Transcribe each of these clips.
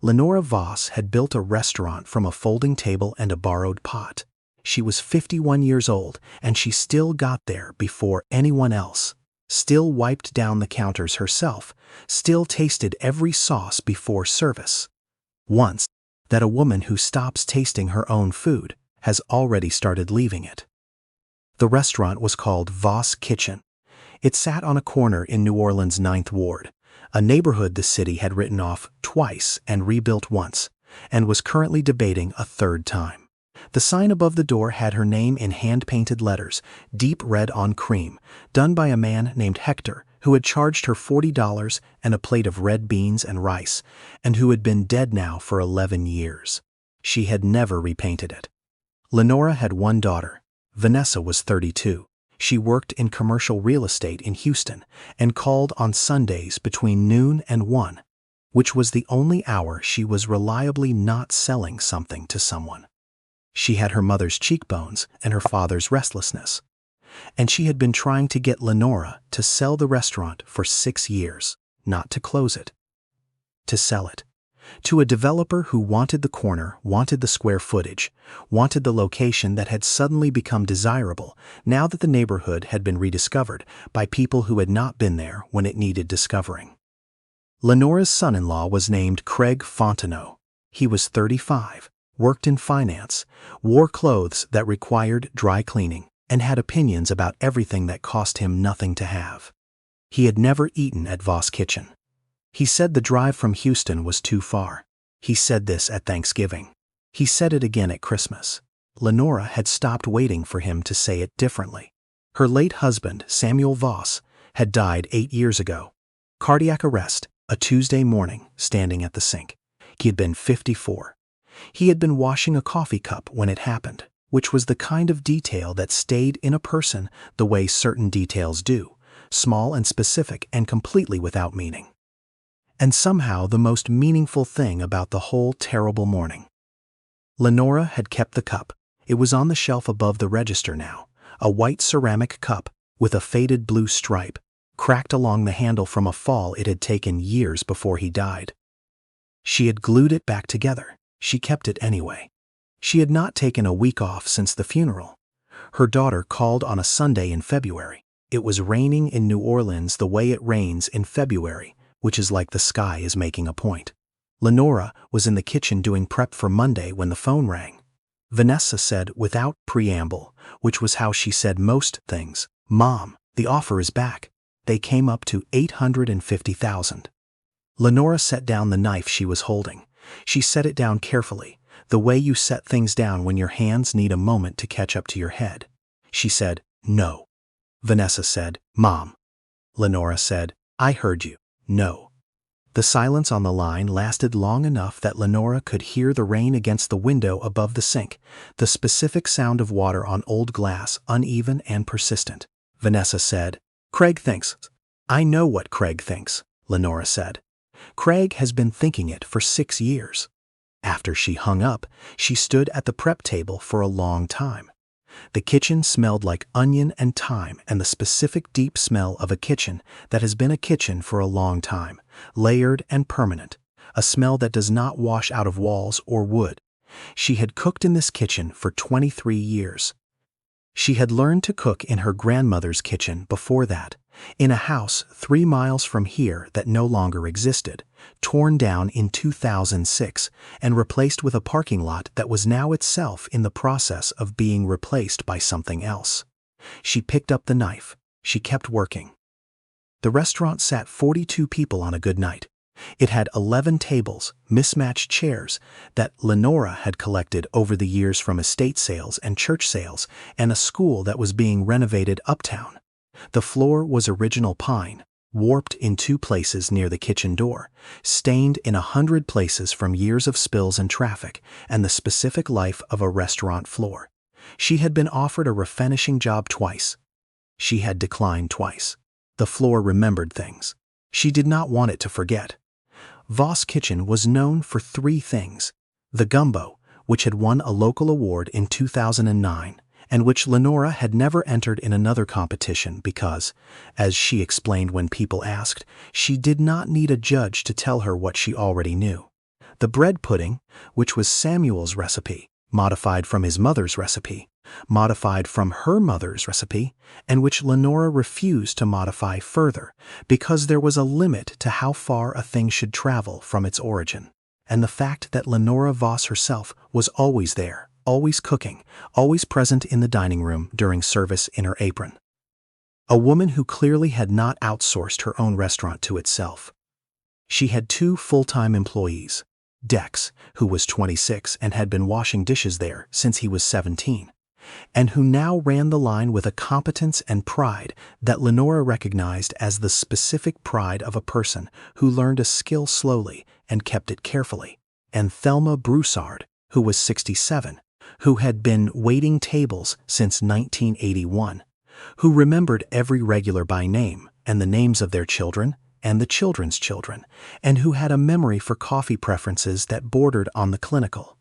Lenora Voss had built a restaurant from a folding table and a borrowed pot. She was 51 years old, and she still got there before anyone else, still wiped down the counters herself, still tasted every sauce before service. Once, that a woman who stops tasting her own food has already started leaving it. The restaurant was called Voss Kitchen. It sat on a corner in New Orleans' 9th Ward, a neighborhood the city had written off twice and rebuilt once, and was currently debating a third time. The sign above the door had her name in hand-painted letters, deep red on cream, done by a man named Hector, who had charged her $40 and a plate of red beans and rice, and who had been dead now for 11 years. She had never repainted it. Lenora had one daughter. Vanessa was 32. She worked in commercial real estate in Houston and called on Sundays between noon and 1, which was the only hour she was reliably not selling something to someone. She had her mother's cheekbones and her father's restlessness, and she had been trying to get Lenora to sell the restaurant for 6 years, not to close it, to sell it. To a developer who wanted the corner, wanted the square footage, wanted the location that had suddenly become desirable now that the neighborhood had been rediscovered by people who had not been there when it needed discovering. Lenora's son-in-law was named Craig Fontenot. He was 35, worked in finance, wore clothes that required dry cleaning, and had opinions about everything that cost him nothing to have. He had never eaten at Voss Kitchen. He said the drive from Houston was too far. He said this at Thanksgiving. He said it again at Christmas. Lenora had stopped waiting for him to say it differently. Her late husband, Samuel Voss, had died 8 years ago. Cardiac arrest, a Tuesday morning, standing at the sink. He had been 54. He had been washing a coffee cup when it happened, which was the kind of detail that stayed in a person the way certain details do, small and specific and completely without meaning. And somehow the most meaningful thing about the whole terrible morning. Lenora had kept the cup. It was on the shelf above the register now, a white ceramic cup with a faded blue stripe, cracked along the handle from a fall it had taken years before he died. She had glued it back together. She kept it anyway. She had not taken a week off since the funeral. Her daughter called on a Sunday in February. It was raining in New Orleans the way it rains in February, which is like the sky is making a point. Lenora was in the kitchen doing prep for Monday when the phone rang. Vanessa said without preamble, which was how she said most things, "Mom, the offer is back." They came up to $850,000. Lenora set down the knife she was holding. She set it down carefully, the way you set things down when your hands need a moment to catch up to your head. She said, "No." Vanessa said, "Mom." Lenora said, "I heard you. No." The silence on the line lasted long enough that Lenora could hear the rain against the window above the sink, the specific sound of water on old glass, uneven and persistent. Vanessa said, "Craig thinks." "I know what Craig thinks," Lenora said. "Craig has been thinking it for 6 years." After she hung up, she stood at the prep table for a long time. The kitchen smelled like onion and thyme and the specific deep smell of a kitchen that has been a kitchen for a long time, layered and permanent, a smell that does not wash out of walls or wood. She had cooked in this kitchen for 23 years. She had learned to cook in her grandmother's kitchen before that, in a house 3 miles from here that no longer existed, torn down in 2006 and replaced with a parking lot that was now itself in the process of being replaced by something else. She picked up the knife. She kept working. The restaurant sat 42 people on a good night. It had 11 tables, mismatched chairs that Lenora had collected over the years from estate sales and church sales, and a school that was being renovated uptown. The floor was original pine, warped in 2 places near the kitchen door, stained in 100 places from years of spills and traffic, and the specific life of a restaurant floor. She had been offered a refinishing job twice. She had declined twice. The floor remembered things. She did not want it to forget. Voss Kitchen was known for 3 things: the gumbo, which had won a local award in 2009, and which Lenora had never entered in another competition because, as she explained when people asked, she did not need a judge to tell her what she already knew. The bread pudding, which was Samuel's recipe, modified from his mother's recipe, modified from her mother's recipe, and which Lenora refused to modify further because there was a limit to how far a thing should travel from its origin. And the fact that Lenora Voss herself was always there, always cooking, always present in the dining room during service in her apron. A woman who clearly had not outsourced her own restaurant to itself. She had 2 full-time employees, Dex, who was 26 and had been washing dishes there since he was 17, and who now ran the line with a competence and pride that Lenora recognized as the specific pride of a person who learned a skill slowly and kept it carefully, and Thelma Broussard, who was 67, who had been waiting tables since 1981, who remembered every regular by name and the names of their children and the children's children, and who had a memory for coffee preferences that bordered on the clinical.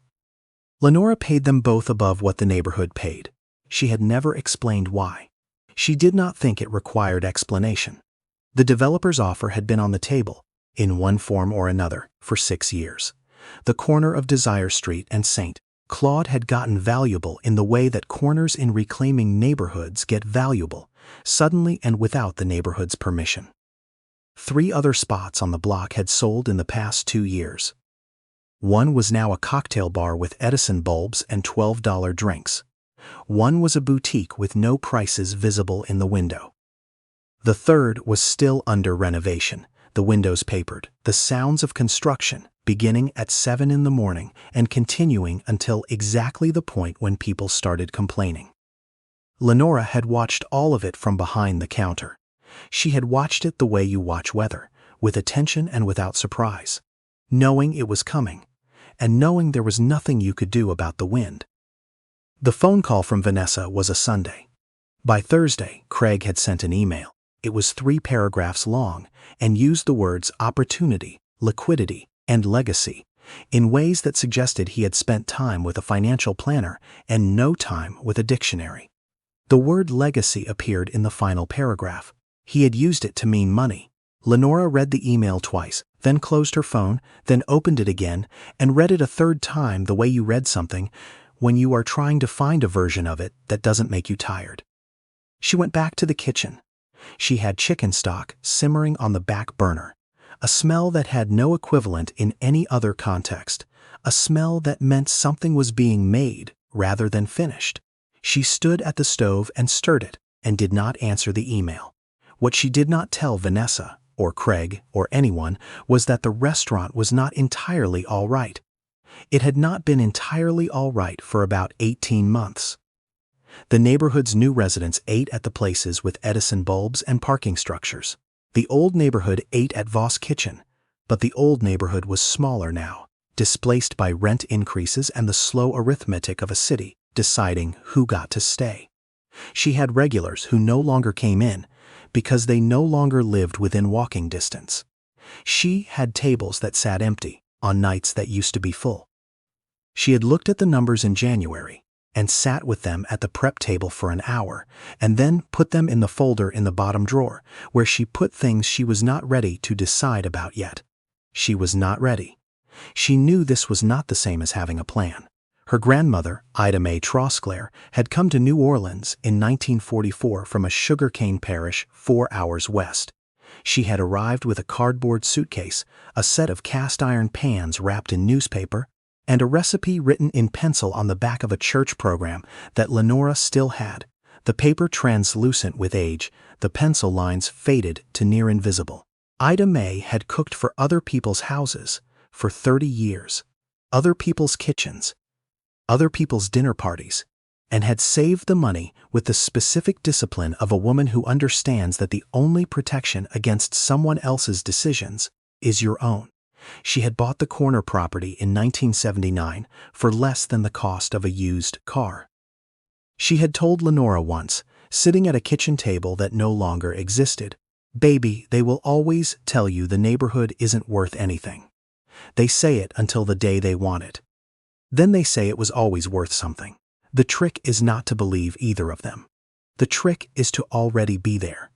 Lenora paid them both above what the neighborhood paid. She had never explained why. She did not think it required explanation. The developer's offer had been on the table, in one form or another, for 6 years. The corner of Desire Street and St. Claude had gotten valuable in the way that corners in reclaiming neighborhoods get valuable, suddenly and without the neighborhood's permission. 3 other spots on the block had sold in the past 2 years. One was now a cocktail bar with Edison bulbs and $12 drinks. One was a boutique with no prices visible in the window. The third was still under renovation, the windows papered, the sounds of construction beginning at 7 in the morning and continuing until exactly the point when people started complaining. Lenora had watched all of it from behind the counter. She had watched it the way you watch weather, with attention and without surprise, knowing it was coming, and knowing there was nothing you could do about the wind. The phone call from Vanessa was a Sunday. By Thursday, Craig had sent an email. It was 3 paragraphs long and used the words opportunity, liquidity, and legacy in ways that suggested he had spent time with a financial planner and no time with a dictionary. The word legacy appeared in the final paragraph. He had used it to mean money. Lenora read the email twice, then closed her phone, then opened it again, and read it a 3rd time the way you read something when you are trying to find a version of it that doesn't make you tired. She went back to the kitchen. She had chicken stock simmering on the back burner, a smell that had no equivalent in any other context, a smell that meant something was being made rather than finished. She stood at the stove and stirred it and did not answer the email. What she did not tell Vanessa, or Craig, or anyone was that the restaurant was not entirely all right. It had not been entirely all right for about 18 months. The neighborhood's new residents ate at the places with Edison bulbs and parking structures. The old neighborhood ate at Voss Kitchen, but the old neighborhood was smaller now, displaced by rent increases and the slow arithmetic of a city deciding who got to stay. She had regulars who no longer came in because they no longer lived within walking distance. She had tables that sat empty on nights that used to be full. She had looked at the numbers in January and sat with them at the prep table for an hour and then put them in the folder in the bottom drawer where she put things she was not ready to decide about yet. She was not ready. She knew this was not the same as having a plan. Her grandmother, Ida Mae Trosclair, had come to New Orleans in 1944 from a sugarcane parish 4 hours west. She had arrived with a cardboard suitcase, a set of cast-iron pans wrapped in newspaper, and a recipe written in pencil on the back of a church program that Lenora still had, the paper translucent with age, the pencil lines faded to near invisible. Ida Mae had cooked for other people's houses for 30 years, other people's kitchens, other people's dinner parties, and had saved the money with the specific discipline of a woman who understands that the only protection against someone else's decisions is your own. She had bought the corner property in 1979 for less than the cost of a used car. She had told Lenora once, sitting at a kitchen table that no longer existed, "Baby, they will always tell you the neighborhood isn't worth anything. They say it until the day they want it. Then they say it was always worth something. The trick is not to believe either of them. The trick is to already be there."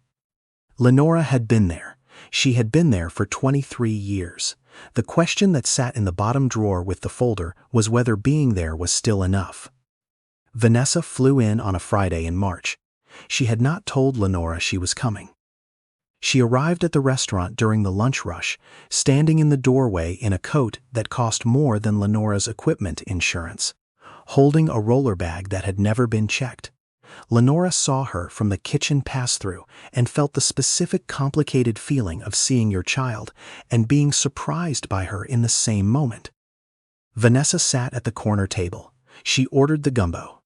Lenora had been there. She had been there for 23 years. The question that sat in the bottom drawer with the folder was whether being there was still enough. Vanessa flew in on a Friday in March. She had not told Lenora she was coming. She arrived at the restaurant during the lunch rush, standing in the doorway in a coat that cost more than Lenora's equipment insurance, holding a roller bag that had never been checked. Lenora saw her from the kitchen pass-through and felt the specific complicated feeling of seeing your child and being surprised by her in the same moment. Vanessa sat at the corner table. She ordered the gumbo.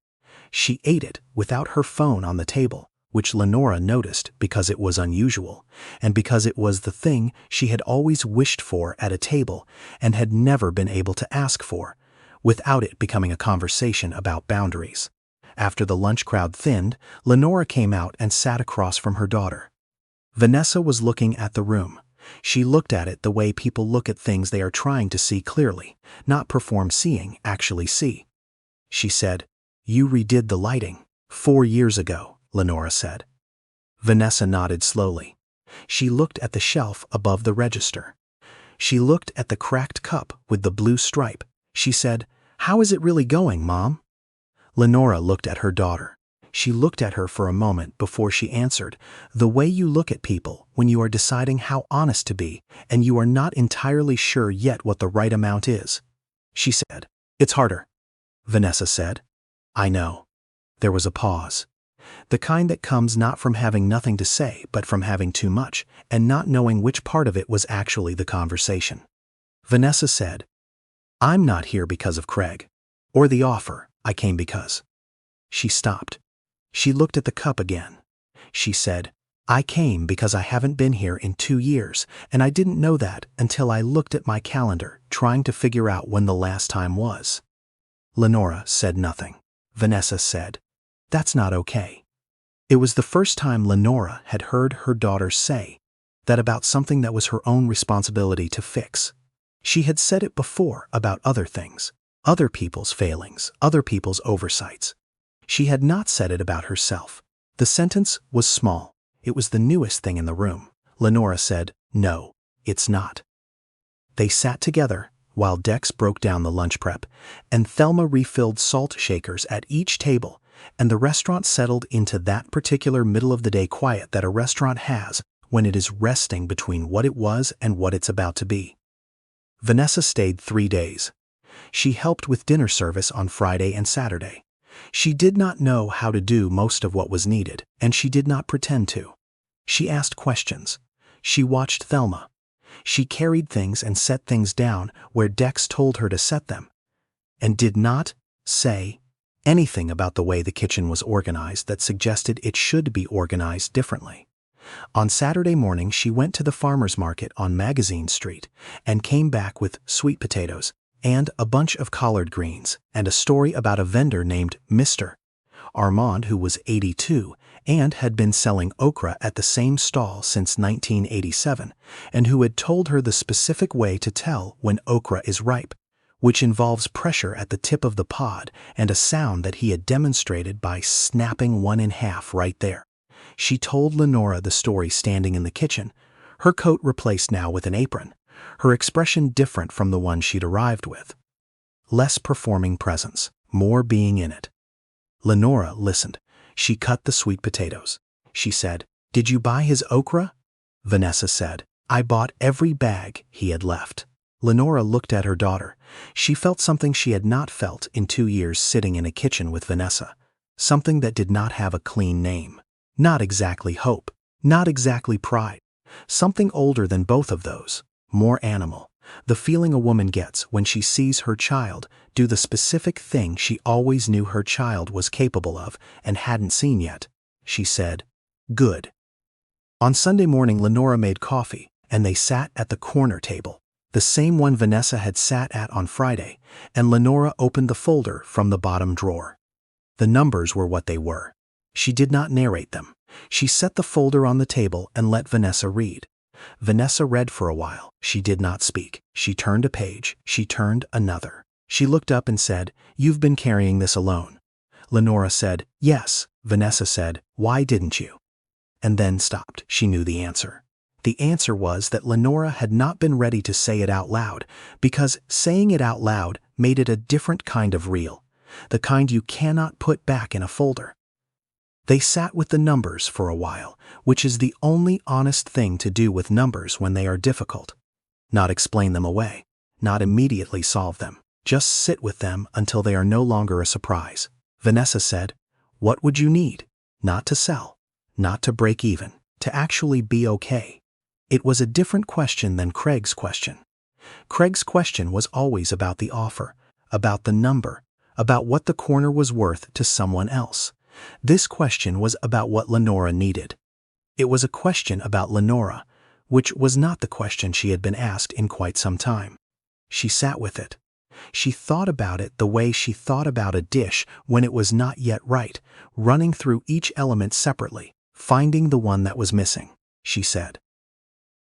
She ate it without her phone on the table, which Lenora noticed because it was unusual, and because it was the thing she had always wished for at a table and had never been able to ask for, without it becoming a conversation about boundaries. After the lunch crowd thinned, Lenora came out and sat across from her daughter. Vanessa was looking at the room. She looked at it the way people look at things they are trying to see clearly, not perform seeing, actually see. She said, "You redid the lighting 4 years ago," Lenora said. Vanessa nodded slowly. She looked at the shelf above the register. She looked at the cracked cup with the blue stripe. She said, "How is it really going, Mom?" Lenora looked at her daughter. She looked at her for a moment before she answered, "The way you look at people when you are deciding how honest to be and you are not entirely sure yet what the right amount is." She said, "It's harder." Vanessa said, "I know." There was a pause. The kind that comes not from having nothing to say but from having too much and not knowing which part of it was actually the conversation. Vanessa said, "I'm not here because of Craig. Or the offer. I came because." She stopped. She looked at the cup again. She said, "I came because I haven't been here in 2 years, and I didn't know that until I looked at my calendar, trying to figure out when the last time was." Lenora said nothing. Vanessa said, "That's not okay." It was the first time Lenora had heard her daughter say that about something that was her own responsibility to fix. She had said it before about other things, other people's failings, other people's oversights. She had not said it about herself. The sentence was small. It was the newest thing in the room. Lenora said, "No, it's not." They sat together while Dex broke down the lunch prep, and Thelma refilled salt shakers at each table, and the restaurant settled into that particular middle-of-the-day quiet that a restaurant has when it is resting between what it was and what it's about to be. Vanessa stayed 3 days. She helped with dinner service on Friday and Saturday. She did not know how to do most of what was needed, and she did not pretend to. She asked questions. She watched Thelma. She carried things and set things down where Dex told her to set them, and did not say anything about the way the kitchen was organized that suggested it should be organized differently. On Saturday morning, she went to the farmer's market on Magazine Street and came back with sweet potatoes and a bunch of collard greens and a story about a vendor named Mr. Armand who was 82 and had been selling okra at the same stall since 1987 and who had told her the specific way to tell when okra is ripe, which involves pressure at the tip of the pod and a sound that he had demonstrated by snapping one in half right there. She told Lenora the story standing in the kitchen, her coat replaced now with an apron, her expression different from the one she'd arrived with. Less performing presence, more being in it. Lenora listened. She cut the sweet potatoes. She said, "Did you buy his okra?" Vanessa said, "I bought every bag he had left." Lenora looked at her daughter. She felt something she had not felt in 2 years sitting in a kitchen with Vanessa, something that did not have a clean name. Not exactly hope, not exactly pride. Something older than both of those, more animal. The feeling a woman gets when she sees her child do the specific thing she always knew her child was capable of and hadn't seen yet. She said, "Good." On Sunday morning, Lenora made coffee, and they sat at the corner table, the same one Vanessa had sat at on Friday, and Lenora opened the folder from the bottom drawer. The numbers were what they were. She did not narrate them. She set the folder on the table and let Vanessa read. Vanessa read for a while. She did not speak. She turned a page. She turned another. She looked up and said, "You've been carrying this alone." Lenora said, "Yes." Vanessa said, "Why didn't you?" And then stopped. She knew the answer. The answer was that Lenora had not been ready to say it out loud, because saying it out loud made it a different kind of real, the kind you cannot put back in a folder. They sat with the numbers for a while, which is the only honest thing to do with numbers when they are difficult. Not explain them away, not immediately solve them, just sit with them until they are no longer a surprise. Vanessa said, "What would you need? Not to sell, not to break even, to actually be okay." It was a different question than Craig's question. Craig's question was always about the offer, about the number, about what the corner was worth to someone else. This question was about what Lenora needed. It was a question about Lenora, which was not the question she had been asked in quite some time. She sat with it. She thought about it the way she thought about a dish when it was not yet right, running through each element separately, finding the one that was missing. She said,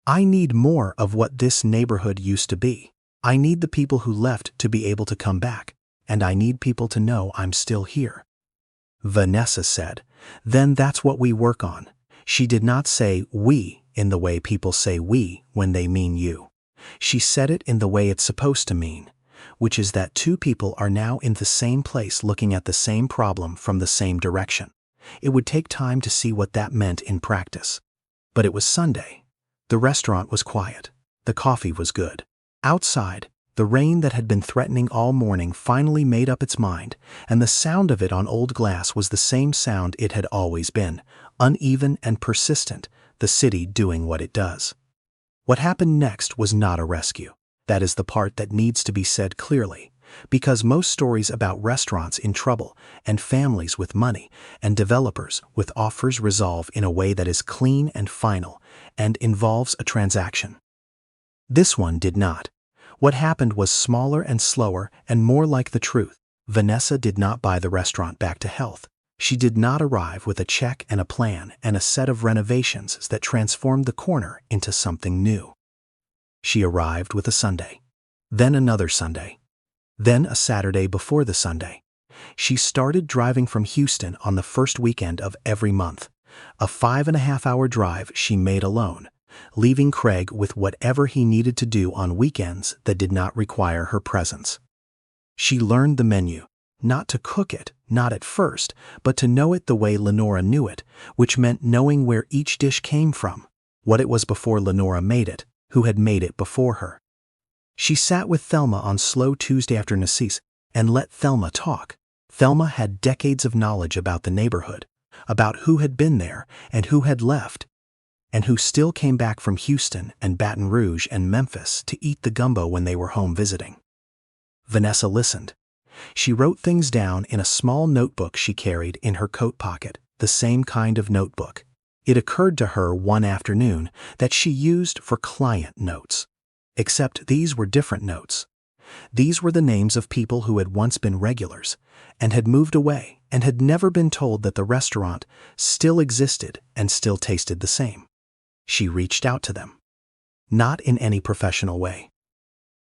"I need more of what this neighborhood used to be. I need the people who left to be able to come back, and I need people to know I'm still here." Vanessa said, "Then that's what we work on." She did not say "we" in the way people say "we" when they mean you. She said it in the way it's supposed to mean, which is that two people are now in the same place looking at the same problem from the same direction. It would take time to see what that meant in practice. But it was Sunday. The restaurant was quiet. The coffee was good. Outside, the rain that had been threatening all morning finally made up its mind, and the sound of it on old glass was the same sound it had always been, uneven and persistent, the city doing what it does. What happened next was not a rescue. That is the part that needs to be said clearly, because most stories about restaurants in trouble and families with money and developers with offers resolve in a way that is clean and final and involves a transaction. This one did not. What happened was smaller and slower and more like the truth. Vanessa did not buy the restaurant back to health. She did not arrive with a check and a plan and a set of renovations that transformed the corner into something new. She arrived with a Sunday, then another Sunday, then a Saturday before the Sunday. She started driving from Houston on the first weekend of every month, a 5.5-hour drive she made alone, leaving Craig with whatever he needed to do on weekends that did not require her presence. She learned the menu, not to cook it, not at first, but to know it the way Lenora knew it, which meant knowing where each dish came from, what it was before Lenora made it, who had made it before her. She sat with Thelma on slow Tuesday afternoons and let Thelma talk. Thelma had decades of knowledge about the neighborhood, about who had been there and who had left, and who still came back from Houston and Baton Rouge and Memphis to eat the gumbo when they were home visiting. Vanessa listened. She wrote things down in a small notebook she carried in her coat pocket, the same kind of notebook. It occurred to her one afternoon that she used for client notes. Except these were different notes. These were the names of people who had once been regulars and had moved away and had never been told that the restaurant still existed and still tasted the same. She reached out to them. Not in any professional way.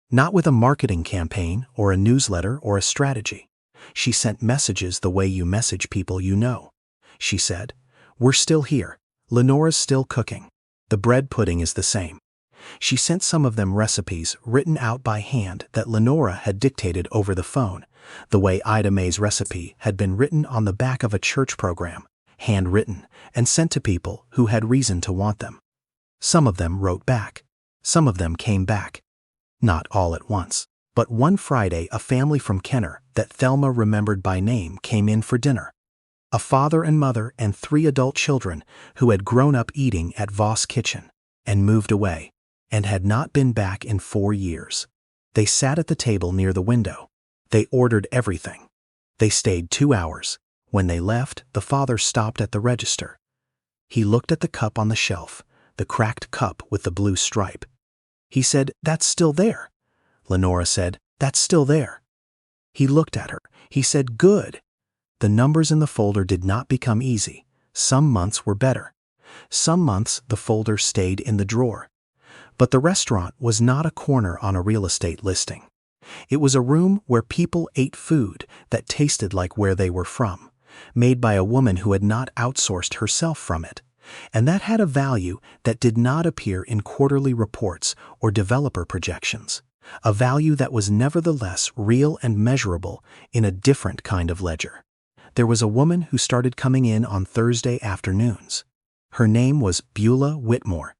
Not with a marketing campaign or a newsletter or a strategy. She sent messages the way you message people you know. She said, "We're still here. Lenora's still cooking. The bread pudding is the same." She sent some of them recipes written out by hand that Lenora had dictated over the phone, the way Ida May's recipe had been written on the back of a church program, handwritten, and sent to people who had reason to want them. Some of them wrote back. Some of them came back. Not all at once. But one Friday a family from Kenner that Thelma remembered by name came in for dinner. A father and mother and 3 adult children who had grown up eating at Voss Kitchen and moved away and had not been back in 4 years. They sat at the table near the window. They ordered everything. They stayed 2 hours. When they left, the father stopped at the register. He looked at the cup on the shelf, the cracked cup with the blue stripe. He said, "That's still there." Lenora said, "That's still there." He looked at her. He said, "Good." The numbers in the folder did not become easy. Some months were better. Some months the folder stayed in the drawer. But the restaurant was not a corner on a real estate listing. It was a room where people ate food that tasted like where they were from, made by a woman who had not outsourced herself from it, And that had a value that did not appear in quarterly reports or developer projections, a value that was nevertheless real and measurable in a different kind of ledger. There was a woman who started coming in on Thursday afternoons. Her name was Beulah Whitmore.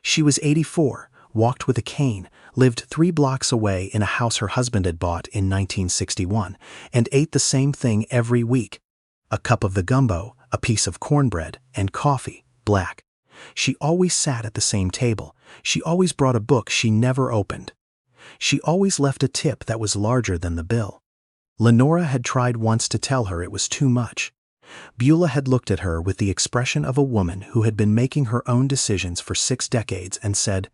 She was 84, walked with a cane, lived 3 blocks away in a house her husband had bought in 1961, and ate the same thing every week: a cup of the gumbo, a piece of cornbread, and coffee, black. She always sat at the same table. She always brought a book she never opened. She always left a tip that was larger than the bill. Lenora had tried once to tell her it was too much. Beulah had looked at her with the expression of a woman who had been making her own decisions for 6 decades and said,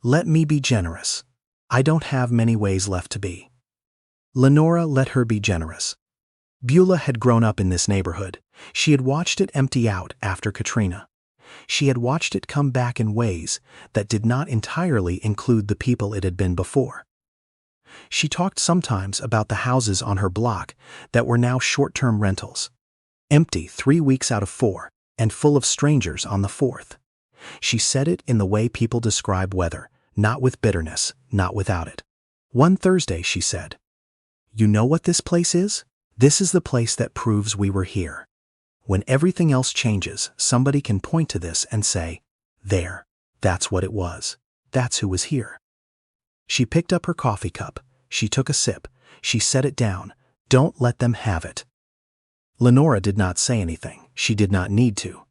"Let me be generous. I don't have many ways left to be." Lenora let her be generous. Beulah had grown up in this neighborhood. She had watched it empty out after Katrina. She had watched it come back in ways that did not entirely include the people it had been before. She talked sometimes about the houses on her block that were now short-term rentals, empty 3 weeks out of 4, and full of strangers on the 4th. She said it in the way people describe weather, not with bitterness, not without it. One Thursday she said, "You know what this place is? This is the place that proves we were here. When everything else changes, somebody can point to this and say, 'There, that's what it was. That's who was here.'" She picked up her coffee cup. She took a sip. She set it down. "Don't let them have it." Lenora did not say anything. She did not need to.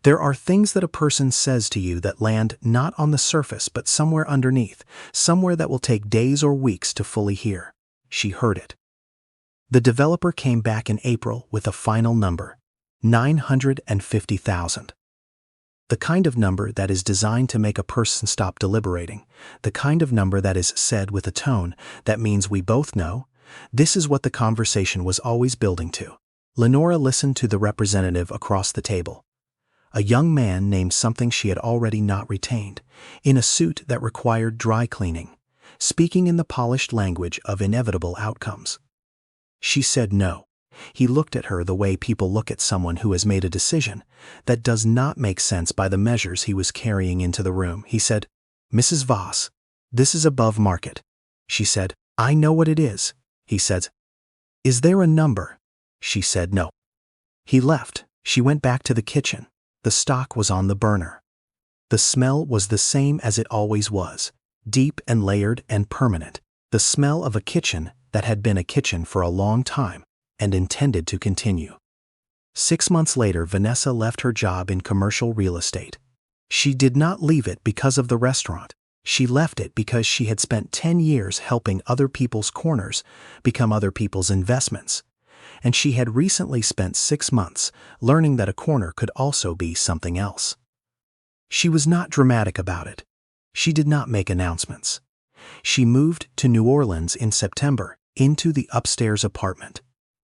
There are things that a person says to you that land not on the surface but somewhere underneath, somewhere that will take days or weeks to fully hear. She heard it. The developer came back in April with a final number: $950,000. The kind of number that is designed to make a person stop deliberating, the kind of number that is said with a tone that means we both know. This is what the conversation was always building to. Lenora listened to the representative across the table. A young man named something she had already not retained, in a suit that required dry cleaning, speaking in the polished language of inevitable outcomes. She said no. He looked at her the way people look at someone who has made a decision that does not make sense by the measures he was carrying into the room. He said, "Mrs. Voss, this is above market." She said, "I know what it is." He said, "Is there a number?" She said no. He left. She went back to the kitchen. The stock was on the burner. The smell was the same as it always was, deep and layered and permanent. The smell of a kitchen that had been a kitchen for a long time and intended to continue. 6 months later, Vanessa left her job in commercial real estate. She did not leave it because of the restaurant. She left it because she had spent 10 years helping other people's corners become other people's investments. And she had recently spent 6 months learning that a corner could also be something else. She was not dramatic about it. She did not make announcements. She moved to New Orleans in September, into the upstairs apartment,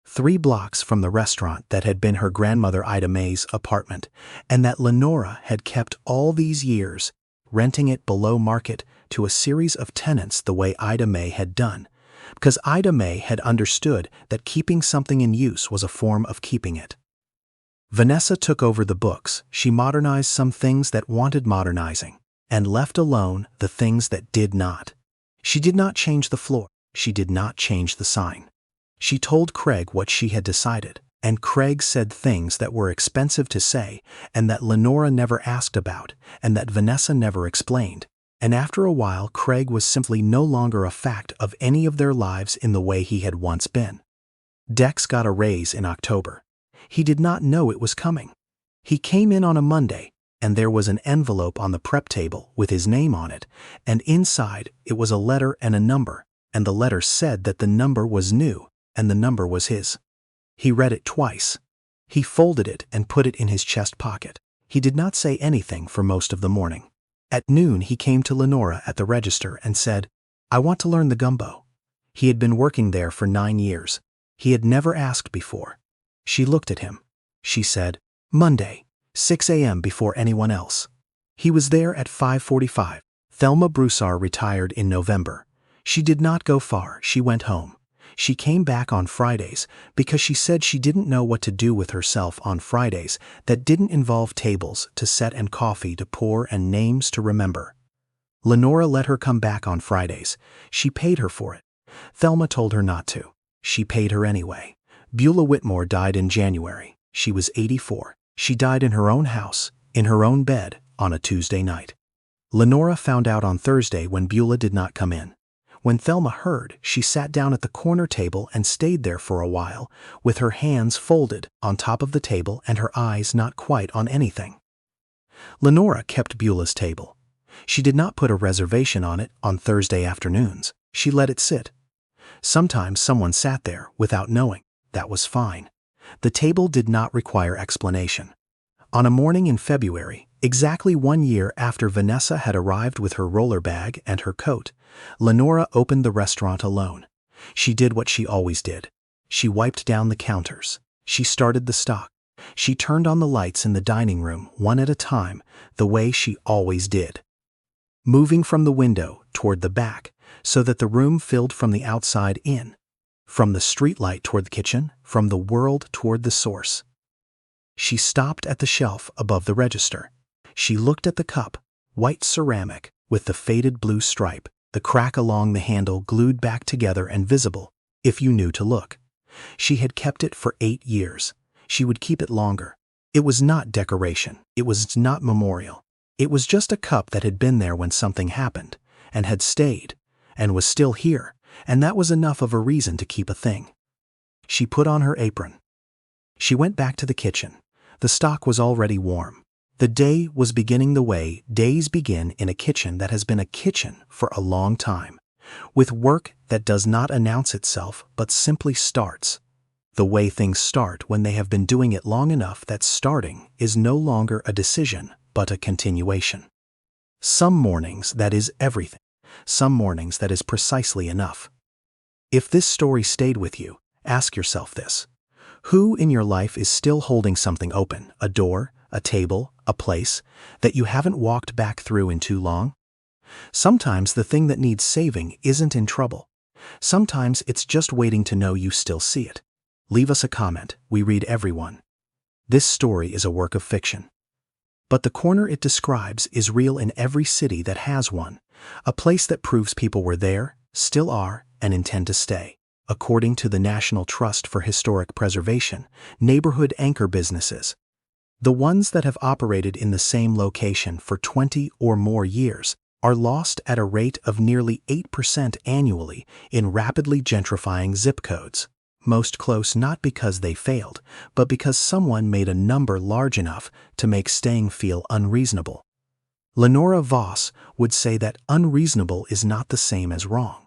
3 blocks from the restaurant that had been her grandmother Ida May's apartment, and that Lenora had kept all these years, renting it below market to a series of tenants the way Ida May had done, because Ida May had understood that keeping something in use was a form of keeping it. Vanessa took over the books. She modernized some things that wanted modernizing, and left alone the things that did not. She did not change the floor. She did not change the sign. She told Craig what she had decided, and Craig said things that were expensive to say and that Lenora never asked about and that Vanessa never explained. And after a while, Craig was simply no longer a fact of any of their lives in the way he had once been. Dex got a raise in October. He did not know it was coming. He came in on a Monday, and there was an envelope on the prep table with his name on it, and inside it was a letter and a number, and the letter said that the number was new, and the number was his. He read it twice. He folded it and put it in his chest pocket. He did not say anything for most of the morning. At noon, he came to Lenora at the register and said, "I want to learn the gumbo." He had been working there for 9 years. He had never asked before. She looked at him. She said, "Monday, 6 a.m. before anyone else." He was there at 5:45. Thelma Broussard retired in November. She did not go far. She went home. She came back on Fridays because she said she didn't know what to do with herself on Fridays that didn't involve tables to set and coffee to pour and names to remember. Lenora let her come back on Fridays. She paid her for it. Thelma told her not to. She paid her anyway. Beulah Whitmore died in January. She was 84. She died in her own house, in her own bed, on a Tuesday night. Lenora found out on Thursday when Beulah did not come in. When Thelma heard, she sat down at the corner table and stayed there for a while, with her hands folded on top of the table and her eyes not quite on anything. Lenora kept Beulah's table. She did not put a reservation on it on Thursday afternoons. She let it sit. Sometimes someone sat there without knowing. That was fine. The table did not require explanation. On a morning in February, exactly 1 year after Vanessa had arrived with her roller bag and her coat, Lenora opened the restaurant alone. She did what she always did. She wiped down the counters. She started the stock. She turned on the lights in the dining room one at a time, the way she always did, moving from the window toward the back so that the room filled from the outside in, from the streetlight toward the kitchen, from the world toward the source. She stopped at the shelf above the register. She looked at the cup, white ceramic with the faded blue stripe, the crack along the handle glued back together and visible, if you knew to look. She had kept it for 8 years. She would keep it longer. It was not decoration. It was not memorial. It was just a cup that had been there when something happened, and had stayed, and was still here, and that was enough of a reason to keep a thing. She put on her apron. She went back to the kitchen. The stock was already warm. The day was beginning the way days begin in a kitchen that has been a kitchen for a long time, with work that does not announce itself but simply starts. The way things start when they have been doing it long enough that starting is no longer a decision but a continuation. Some mornings that is everything. Some mornings that is precisely enough. If this story stayed with you, ask yourself this. Who in your life is still holding something open, a door, a table, a place, that you haven't walked back through in too long? Sometimes the thing that needs saving isn't in trouble. Sometimes it's just waiting to know you still see it. Leave us a comment. We read everyone. This story is a work of fiction. But the corner it describes is real in every city that has one, a place that proves people were there, still are, and intend to stay. According to the National Trust for Historic Preservation, neighborhood anchor businesses, the ones that have operated in the same location for 20 or more years, are lost at a rate of nearly 8% annually in rapidly gentrifying zip codes. Most close not because they failed, but because someone made a number large enough to make staying feel unreasonable. Lenora Voss would say that unreasonable is not the same as wrong.